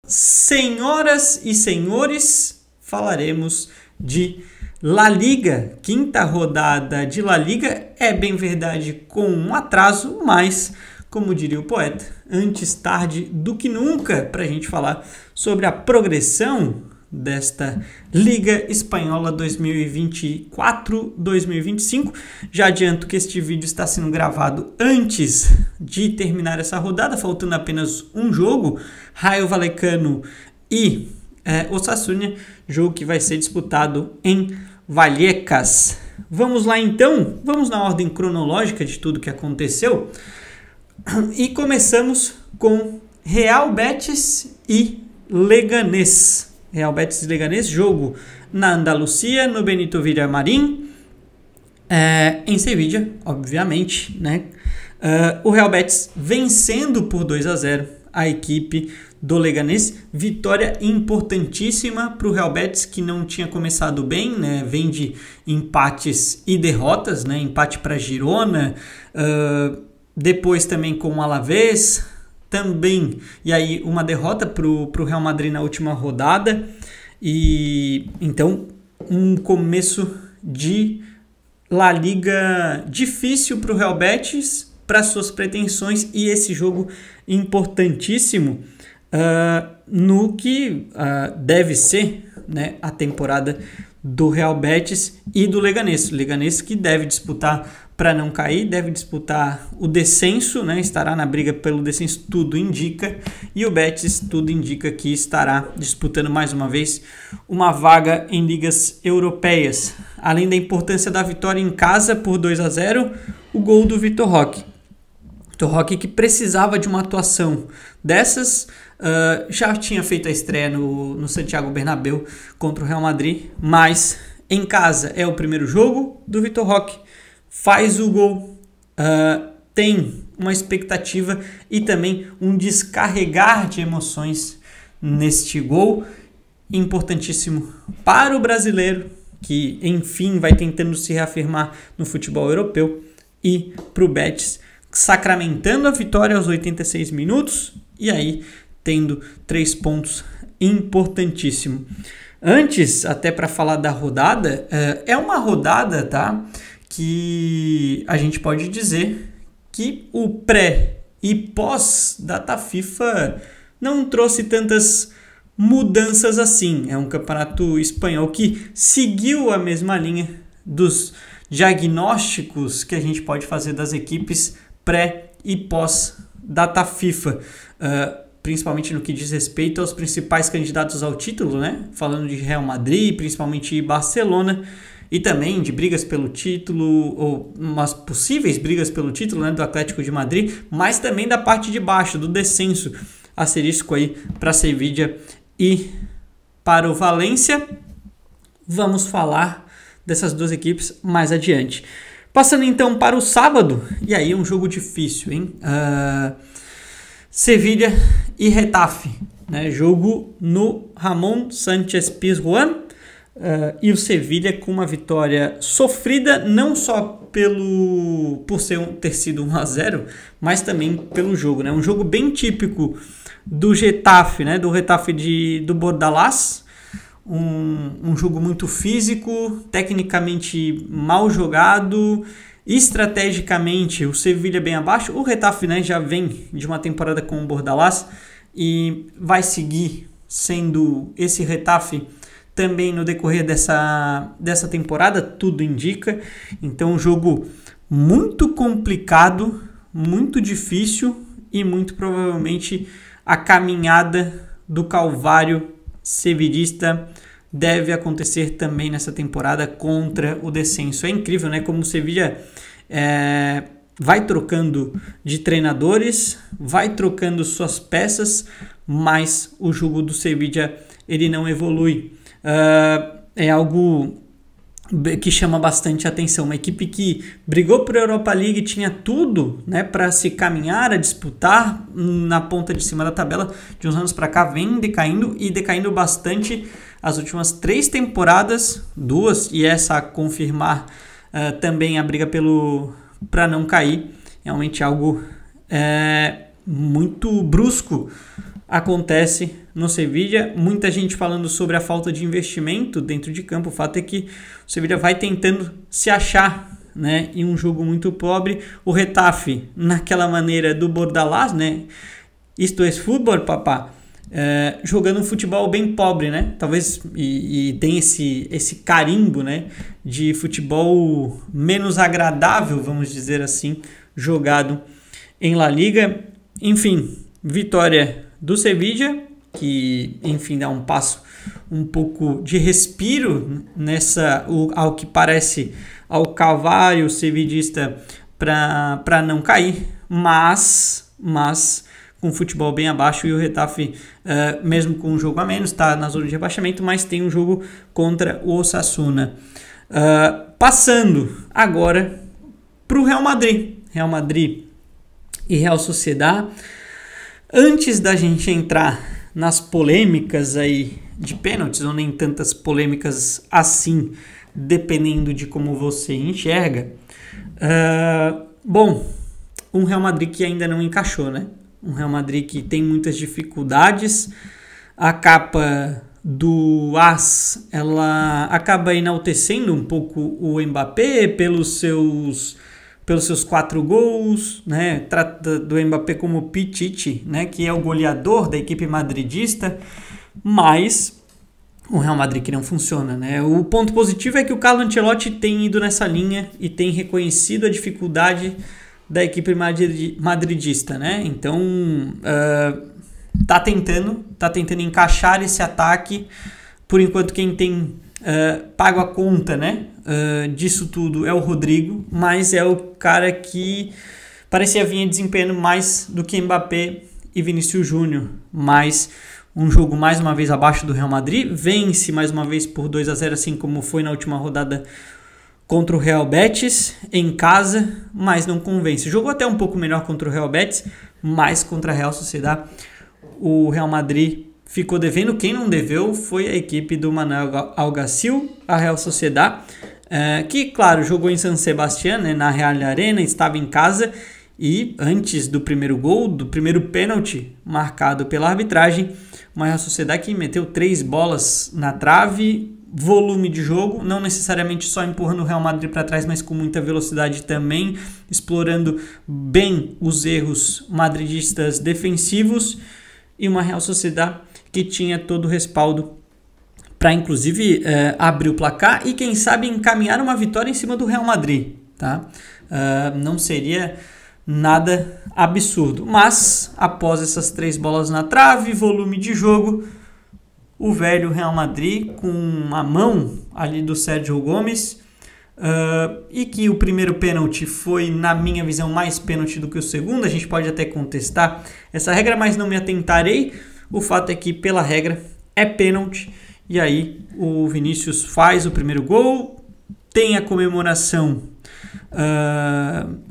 Senhoras e senhores, falaremos de La Liga, quinta rodada de La Liga, é bem verdade com um atraso, mas, como diria o poeta, antes tarde do que nunca, para a gente falar sobre a progressão desta Liga Espanhola 2024-2025. Já adianto que este vídeo está sendo gravado antes de terminar essa rodada, faltando apenas um jogo, Rayo Vallecano e Osasuna, jogo que vai ser disputado em Vallecas. Vamos lá então, vamos na ordem cronológica de tudo que aconteceu e começamos com Real Betis e Leganés. Real Betis e Leganés, jogo na Andalucia, no Benito Villamarín, em Sevilla, obviamente, né? O Real Betis vencendo por 2-0 a equipe do Leganés, vitória importantíssima para o Real Betis, que não tinha começado bem, né? Vem de empates e derrotas, né? Empate para Girona, depois também com o Alavés, também, e aí uma derrota para o Real Madrid na última rodada, e então um começo de La Liga difícil para o Real Betis, para suas pretensões, e esse jogo importantíssimo no que deve ser, né, a temporada do Real Betis e do Leganés. O Leganés que deve disputar para não cair, deve disputar o descenso, né? Estará na briga pelo descenso, tudo indica, e o Betis, tudo indica que estará disputando mais uma vez uma vaga em ligas europeias. Além da importância da vitória em casa por 2-0, o gol do Vitor Roque. Vitor Roque, que precisava de uma atuação dessas, já tinha feito a estreia no Santiago Bernabéu contra o Real Madrid, mas em casa é o primeiro jogo do Vitor Roque, faz o gol, tem uma expectativa e também um descarregar de emoções neste gol, importantíssimo para o brasileiro, que enfim vai tentando se reafirmar no futebol europeu, e para o Betis, sacramentando a vitória aos 86 minutos, e aí tendo 3 pontos, importantíssimo. Antes, até para falar da rodada, é uma rodada, tá, que a gente pode dizer que o pré e pós data FIFA não trouxe tantas mudanças assim. É um campeonato espanhol que seguiu a mesma linha dos diagnósticos que a gente pode fazer das equipes pré e pós data FIFA, principalmente no que diz respeito aos principais candidatos ao título, né? Falando de Real Madrid, principalmente Barcelona, e também de brigas pelo título, ou umas possíveis brigas pelo título, né, do Atlético de Madrid, mas também da parte de baixo, do descenso, asterisco aí para Sevilla e para o Valência. Vamos falar dessas duas equipes mais adiante. Passando então para o sábado, e aí um jogo difícil, hein? Sevilla e Getafe, né? Jogo no Ramon Sánchez Pizjuán, e o Sevilla com uma vitória sofrida, não só por ter sido 1-0, mas também pelo jogo, né? Um jogo bem típico do Getafe, né? Do Getafe do Bordalás, um jogo muito físico, tecnicamente mal jogado, estrategicamente o Sevilla bem abaixo. O Getafe, né, já vem de uma temporada com o Bordalás e vai seguir sendo esse Getafe também no decorrer dessa temporada, tudo indica. Então, um jogo muito complicado, muito difícil, e muito provavelmente a caminhada do Calvário sevillista deve acontecer também nessa temporada contra o descenso. É incrível, né, como o Sevilla vai trocando de treinadores, vai trocando suas peças, mas o jogo do Sevilla ele não evolui. É algo que chama bastante atenção. Uma equipe que brigou por Europa League, tinha tudo, né, para se caminhar, a disputar na ponta de cima da tabela. De uns anos para cá vem decaindo, e decaindo bastante. As últimas 3 temporadas, 2, e essa a confirmar também a briga para não cair. Realmente algo muito brusco acontece no Sevilla. Muita gente falando sobre a falta de investimento dentro de campo. O fato é que o Sevilla vai tentando se achar, né, em um jogo muito pobre. O Getafe, naquela maneira do Bordalás, né, isto é futebol, papá, jogando um futebol bem pobre, né, talvez, e tem esse carimbo, né, de futebol menos agradável, vamos dizer assim, jogado em La Liga. Enfim, vitória do Sevilla, que, enfim, dá um passo um pouco de respiro ao que parece, ao calvário sevillista para não cair, mas com o futebol bem abaixo, e o Getafe, mesmo com um jogo a menos, está na zona de rebaixamento, mas tem um jogo contra o Osasuna. Passando agora para o Real Madrid e Real Sociedad. Antes da gente entrar nas polêmicas aí de pênaltis, ou nem tantas polêmicas assim, dependendo de como você enxerga, um Real Madrid que ainda não encaixou, né? Um Real Madrid que tem muitas dificuldades. A capa do AS, ela acaba enaltecendo um pouco o Mbappé pelos seus 4 gols, né? Trata do Mbappé como Pichichi, né? Que é o goleador da equipe madridista, mas o Real Madrid que não funciona, né? O ponto positivo é que o Carlo Ancelotti tem ido nessa linha e tem reconhecido a dificuldade da equipe madridista, né? Então, tá tentando encaixar esse ataque. Por enquanto, quem tem pago a conta, né, disso tudo é o Rodrigo, mas é o cara que parecia vir desempenhando mais do que Mbappé e Vinícius Júnior. Mas um jogo mais uma vez abaixo do Real Madrid, vence mais uma vez por 2-0, assim como foi na última rodada contra o Real Betis em casa, mas não convence. Jogou até um pouco melhor contra o Real Betis, mas contra a Real Sociedad o Real Madrid ficou devendo. Quem não deveu foi a equipe do Manuel Alguacil, a Real Sociedad, que, claro, jogou em San Sebastián, né, na Real Arena, estava em casa, e antes do primeiro gol, do primeiro pênalti marcado pela arbitragem, uma Real Sociedad que meteu 3 bolas na trave. Volume de jogo, não necessariamente só empurrando o Real Madrid para trás, mas com muita velocidade também, explorando bem os erros madridistas defensivos, e uma Real Sociedad que tinha todo o respaldo para, inclusive, abrir o placar e, quem sabe, encaminhar uma vitória em cima do Real Madrid, tá? Não seria nada absurdo, mas após essas 3 bolas na trave, volume de jogo, o velho Real Madrid, com a mão ali do Sérgio Gomes, e que o primeiro pênalti foi, na minha visão, mais pênalti do que o segundo. A gente pode até contestar essa regra, mas não me atentarei. O fato é que, pela regra, é pênalti. E aí o Vinícius faz o primeiro gol, tem a comemoração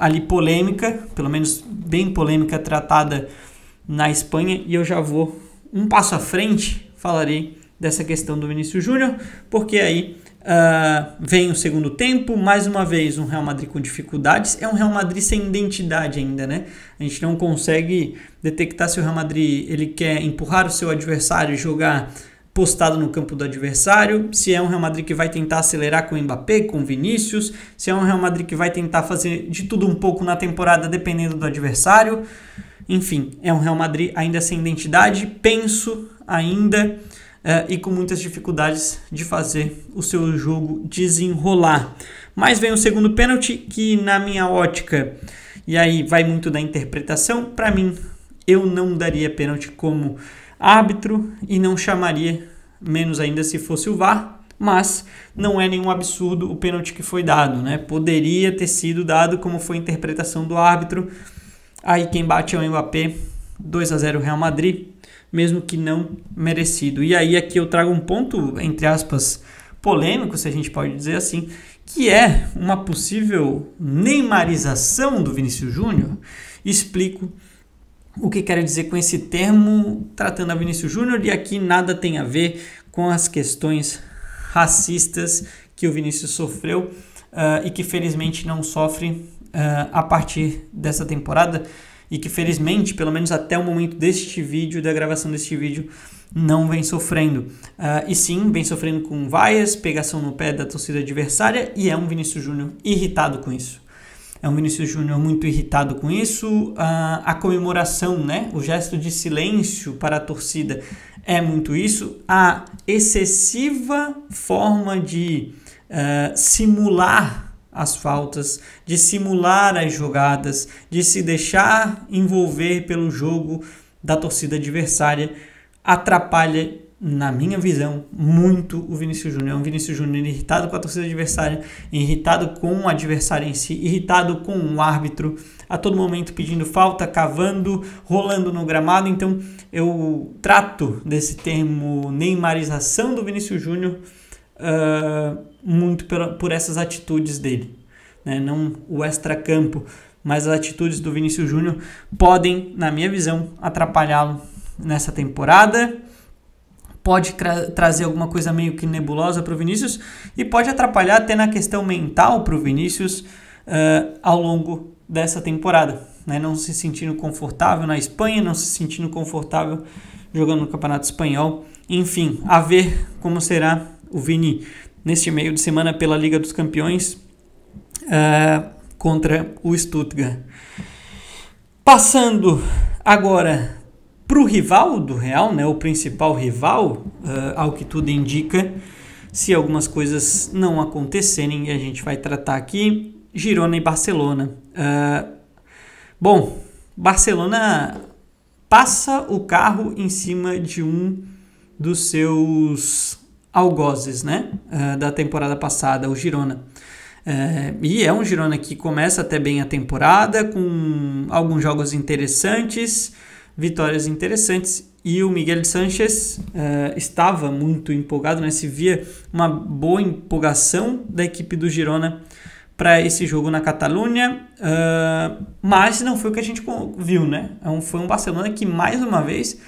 ali polêmica, pelo menos bem polêmica, tratada na Espanha, e eu já vou um passo à frente. Falarei dessa questão do Vinícius Júnior, porque aí vem o segundo tempo, mais uma vez um Real Madrid com dificuldades. É um Real Madrid sem identidade ainda, né? A gente não consegue detectar se o Real Madrid ele quer empurrar o seu adversário e jogar postado no campo do adversário, se é um Real Madrid que vai tentar acelerar com o Mbappé, com o Vinícius, se é um Real Madrid que vai tentar fazer de tudo um pouco na temporada dependendo do adversário. Enfim, é um Real Madrid ainda sem identidade, penso ainda, e com muitas dificuldades de fazer o seu jogo desenrolar. Mas vem o segundo pênalti, que na minha ótica, e aí vai muito da interpretação, para mim eu não daria pênalti como árbitro e não chamaria, menos ainda se fosse o VAR, mas não é nenhum absurdo o pênalti que foi dado, né? Poderia ter sido dado, como foi a interpretação do árbitro. Aí quem bate é o Mbappé, 2-0 Real Madrid, mesmo que não merecido. E aí aqui eu trago um ponto, entre aspas, polêmico, se a gente pode dizer assim, que é uma possível neymarização do Vinícius Júnior. Explico o que quero dizer com esse termo, tratando a Vinícius Júnior, e aqui nada tem a ver com as questões racistas que o Vinícius sofreu e que felizmente não sofre a partir dessa temporada. e que felizmente, pelo menos até o momento deste vídeo, da gravação deste vídeo, não vem sofrendo. E sim, vem sofrendo com vaias, pegação no pé da torcida adversária, e é um Vinícius Júnior irritado com isso. É um Vinícius Júnior muito irritado com isso. A comemoração, né? O gesto de silêncio para a torcida é muito isso. A excessiva forma de simular as faltas, de simular as jogadas, de se deixar envolver pelo jogo da torcida adversária, atrapalha, na minha visão, muito o Vinícius Júnior. É um Vinícius Júnior irritado com a torcida adversária, irritado com o adversário em si, irritado com o árbitro, a todo momento pedindo falta, cavando, rolando no gramado. Então eu trato desse termo neymarização do Vinícius Júnior muito por essas atitudes dele, né? Não o extracampo, mas as atitudes do Vinícius Júnior podem, na minha visão, atrapalhá-lo nessa temporada. Pode trazer alguma coisa meio que nebulosa para o Vinícius e pode atrapalhar até na questão mental para o Vinícius ao longo dessa temporada, né? Não se sentindo confortável na Espanha, não se sentindo confortável jogando no Campeonato Espanhol. Enfim, a ver como será o Vini neste meio de semana pela Liga dos Campeões contra o Stuttgart. Passando agora para o rival do Real, né, o principal rival, ao que tudo indica, se algumas coisas não acontecerem, e a gente vai tratar aqui, Girona e Barcelona. Bom, Barcelona passa o carro em cima de um dos seus algozes, né, da temporada passada, o Girona. E é um Girona que começa até bem a temporada, com alguns jogos interessantes, vitórias interessantes, e o Miguel Sánchez estava muito empolgado, né? Se via uma boa empolgação da equipe do Girona para esse jogo na Catalunha, mas não foi o que a gente viu, né? Foi um Barcelona que mais uma vez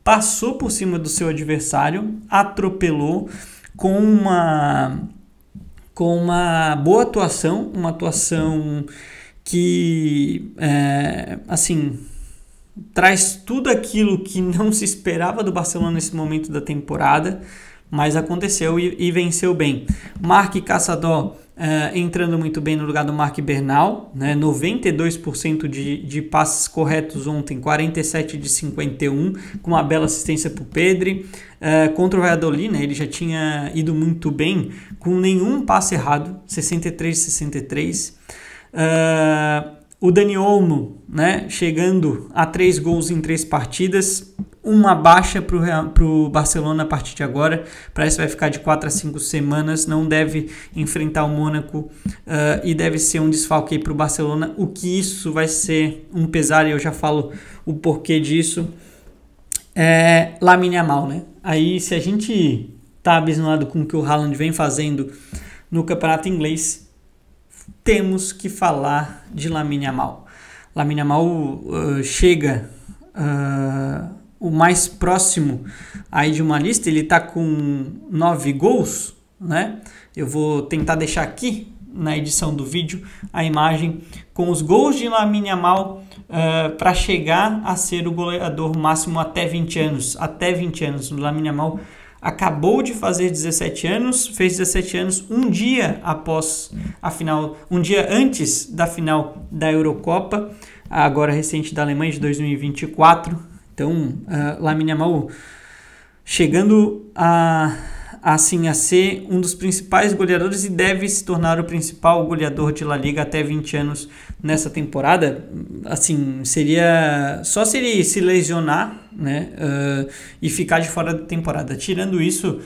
passou por cima do seu adversário, atropelou com uma boa atuação, uma atuação que, assim, traz tudo aquilo que não se esperava do Barcelona nesse momento da temporada, mas aconteceu e venceu bem. Marc Caçador entrando muito bem no lugar do Marc Bernal, né? 92% de passes corretos ontem, 47 de 51, com uma bela assistência para o Pedri. Contra o Valladolid, né? Ele já tinha ido muito bem, com nenhum passe errado, 63 de 63. O Dani Olmo, né, chegando a 3 gols em 3 partidas, uma baixa para o Barcelona a partir de agora. Parece que vai ficar de 4 a 5 semanas, não deve enfrentar o Mônaco e deve ser um desfalque para o Barcelona, o que isso vai ser um pesar, e eu já falo o porquê disso. Lamine Yamal, né? Aí, se a gente tá abismado com o que o Haaland vem fazendo no campeonato inglês, temos que falar de Lamine Yamal. Lamine Yamal chega o mais próximo aí de uma lista. Ele está com 9 gols, né? Eu vou tentar deixar aqui na edição do vídeo a imagem com os gols de Lamine Yamal para chegar a ser o goleador máximo até 20 anos. Até 20 anos. O Lamine Yamal acabou de fazer 17 anos, fez 17 anos um dia após a final, um dia antes da final da Eurocopa, agora recente da Alemanha de 2024. Então, Lamine Yamal chegando a ser um dos principais goleadores e deve se tornar o principal goleador de La Liga até 20 anos nessa temporada. Assim, seria só se ele se lesionar, né, e ficar de fora da temporada. Tirando isso,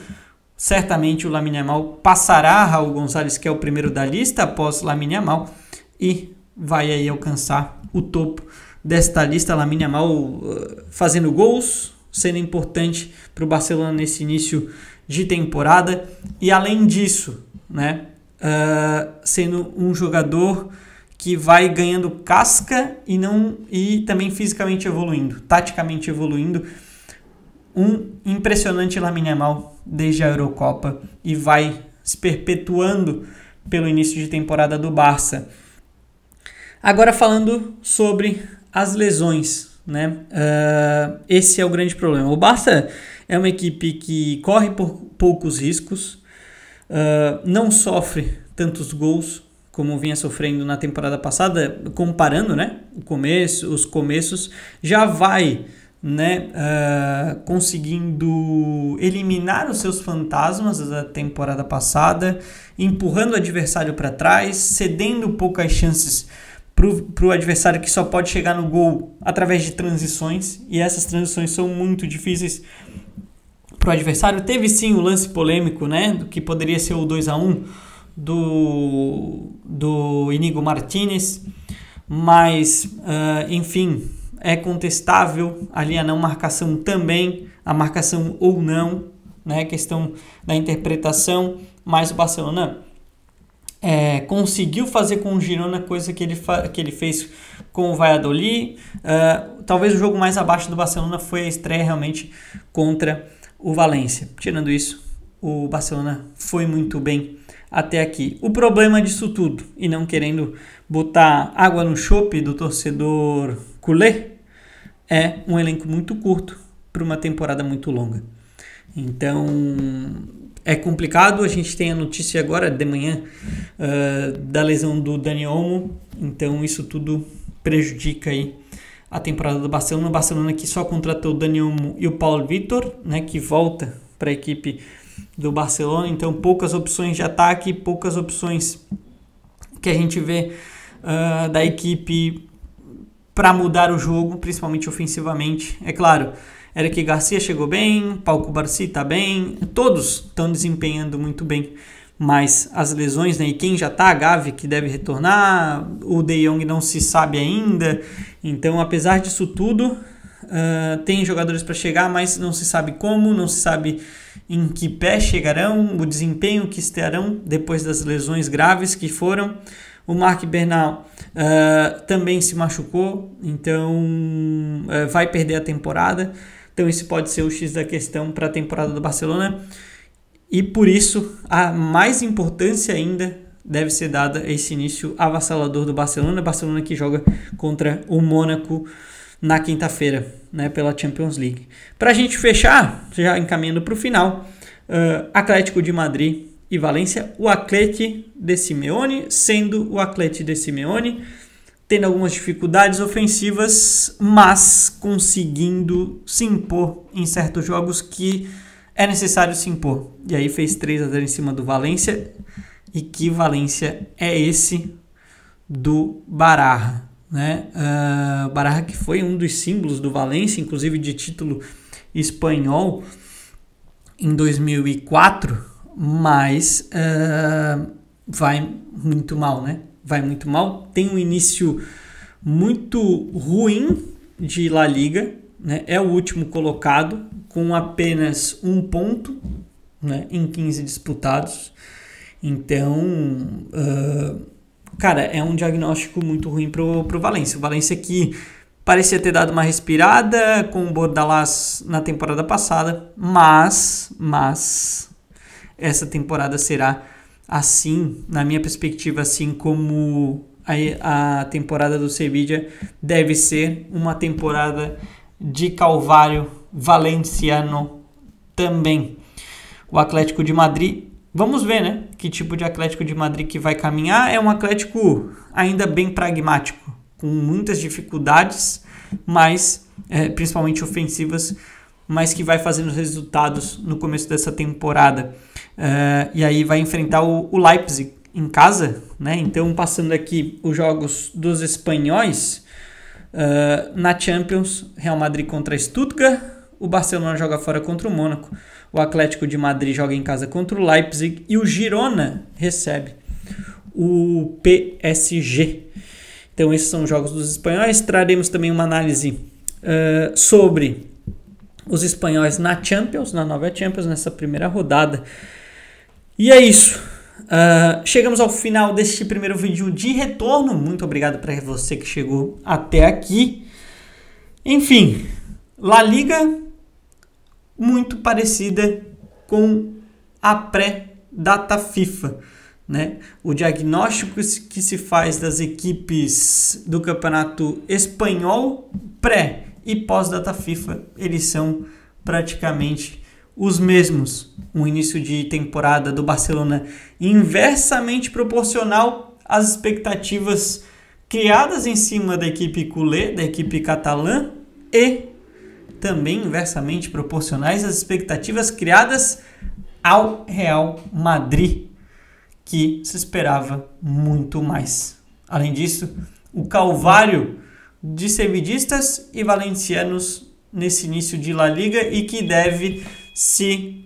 certamente o Lamine Yamal passará Raul González, que é o primeiro da lista após Lamine Yamal, e vai aí alcançar o topo desta lista. Lamine Yamal fazendo gols, sendo importante para o Barcelona nesse início de temporada, e além disso, né, sendo um jogador que vai ganhando casca e também fisicamente evoluindo, taticamente evoluindo. Um impressionante Lamine Yamal desde a Eurocopa, e vai se perpetuando pelo início de temporada do Barça. Agora falando sobre as lesões, né? Esse é o grande problema. O Barça é uma equipe que corre por poucos riscos, não sofre tantos gols como vinha sofrendo na temporada passada, comparando, né, os começos, já vai, né, conseguindo eliminar os seus fantasmas da temporada passada, empurrando o adversário para trás, cedendo poucas chances para o adversário, que só pode chegar no gol através de transições, e essas transições são muito difíceis para o adversário. Teve sim o lance polêmico, né, do que poderia ser o 2-1 do Íñigo Martínez, mas enfim, é contestável ali a não marcação também, a marcação ou não, né, questão da interpretação, mas o Barcelona conseguiu fazer com o Girona coisa que ele fez com o Valladolid. Talvez o jogo mais abaixo do Barcelona foi a estreia realmente contra o Valência. Tirando isso, o Barcelona foi muito bem até aqui. O problema disso tudo, e não querendo botar água no chope do torcedor culé, é um elenco muito curto para uma temporada muito longa. Então é complicado. A gente tem a notícia agora de manhã da lesão do Dani Olmo, então isso tudo prejudica aí a temporada do Barcelona. O Barcelona que só contratou o Dani Olmo e o Paulo Vitor, né, que volta para a equipe do Barcelona, então poucas opções de ataque, poucas opções que a gente vê da equipe para mudar o jogo, principalmente ofensivamente. É claro, Eric Garcia chegou bem, Pau Cubarsí está bem, todos estão desempenhando muito bem, mas as lesões, né, e quem já está, a Gavi que deve retornar, o De Jong não se sabe ainda, então apesar disso tudo, tem jogadores para chegar, mas não se sabe como, não se sabe em que pé chegarão, o desempenho que terão depois das lesões graves que foram. O Marc Bernal também se machucou, então vai perder a temporada. Então esse pode ser o X da questão para a temporada do Barcelona. E por isso a mais importância ainda deve ser dada a esse início avassalador do Barcelona. Barcelona que joga contra o Mônaco na quinta-feira, né, pela Champions League. Para a gente fechar, já encaminhando para o final, Atlético de Madrid e Valência. O Atlético de Simeone sendo o Atlético de Simeone, tendo algumas dificuldades ofensivas, mas conseguindo se impor em certos jogos que é necessário se impor. E aí fez 3-0 em cima do Valência. E que Valência é esse do Baraja, né? Baraja que foi um dos símbolos do Valência, inclusive de título espanhol em 2004, mas vai muito mal, né? Vai muito mal, tem um início muito ruim de La Liga, né? É o último colocado com apenas 1 ponto, né, em 15 disputados. Então, cara, é um diagnóstico muito ruim pro Valência. O Valência que parecia ter dado uma respirada com o Bordalás na temporada passada, mas essa temporada será assim, na minha perspectiva, assim como a temporada do Sevilla deve ser uma temporada de calvário valenciano também. O Atlético de Madrid, vamos ver, né, que tipo de Atlético de Madrid que vai caminhar. É um Atlético ainda bem pragmático, com muitas dificuldades, mas principalmente ofensivas, mas que vai fazendo resultados no começo dessa temporada. E aí vai enfrentar o Leipzig em casa, né? Então, passando aqui os jogos dos espanhóis, na Champions, Real Madrid contra Stuttgart, o Barcelona joga fora contra o Mônaco, o Atlético de Madrid joga em casa contra o Leipzig e o Girona recebe o PSG. Então esses são os jogos dos espanhóis. Traremos também uma análise sobre os espanhóis na Champions, na nova Champions, nessa primeira rodada. E é isso. Chegamos ao final deste primeiro vídeo de retorno. Muito obrigado para você que chegou até aqui. Enfim, La Liga muito parecida com a pré-data FIFA. né? O diagnóstico que se faz das equipes do Campeonato Espanhol pré e pós-data FIFA, eles são praticamente os mesmos. Um início de temporada do Barcelona inversamente proporcional às expectativas criadas em cima da equipe culé, da equipe catalã, e também inversamente proporcionais às expectativas criadas ao Real Madrid, que se esperava muito mais. Além disso, o calvário de sevillistas e valencianos nesse início de La Liga e que deve se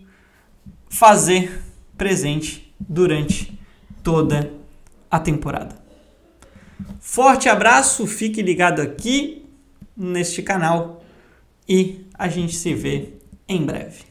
fazer presente durante toda a temporada. Forte abraço, fique ligado aqui neste canal e a gente se vê em breve.